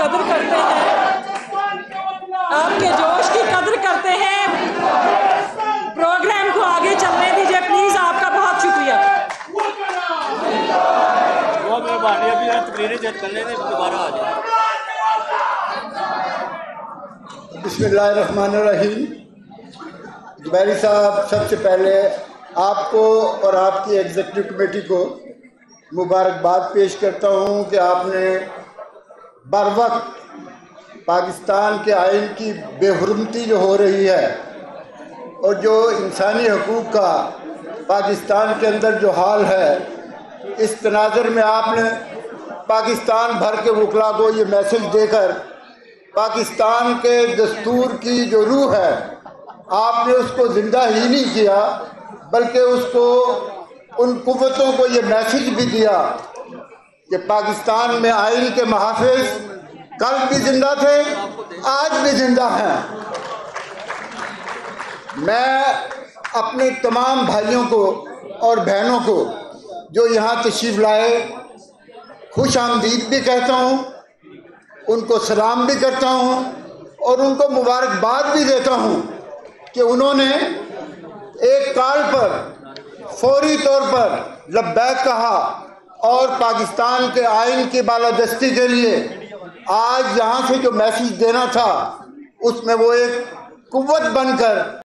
कदर करते हैं, आपके जोश की कदर करते हैं। प्रोग्राम को आगे चलने दीजिए प्लीज, आपका बहुत शुक्रिया। बहुत मेहरबानी, अभी तकरीरें चेक कर लेंगे, दोबारा आ जाए। बिस्मिल्लाहिर्रहमानिर्रहीम। जुबैरी साहब, सबसे पहले आपको और आपकी एग्जीक्यूटिव कमेटी को मुबारकबाद पेश करता हूँ कि आपने बर वक्त पाकिस्तान के आइन की बेहुरमती जो हो रही है और जो इंसानी हकूक़ का पाकिस्तान के अंदर जो हाल है, इस तनाज़ुर में आपने पाकिस्तान भर के वकला को ये मैसेज देकर पाकिस्तान के दस्तूर की जो रूह है आपने उसको ज़िंदा ही नहीं किया, बल्कि उसको उन कुव्वतों को ये मैसेज भी दिया कि पाकिस्तान में आइन के मुहाफ़िज़ कल भी ज़िंदा थे, आज भी ज़िंदा हैं। मैं अपने तमाम भाइयों को और बहनों को जो यहाँ तशरीफ़ लाए खुश आमदीद भी कहता हूँ, उनको सलाम भी करता हूँ और उनको मुबारकबाद भी देता हूँ कि उन्होंने एक कॉल पर फौरी तौर पर लब्बैक कहा और पाकिस्तान के आइन की बालादस्ती के लिए आज यहाँ से जो मैसेज देना था उसमें वो एक कुव्वत बनकर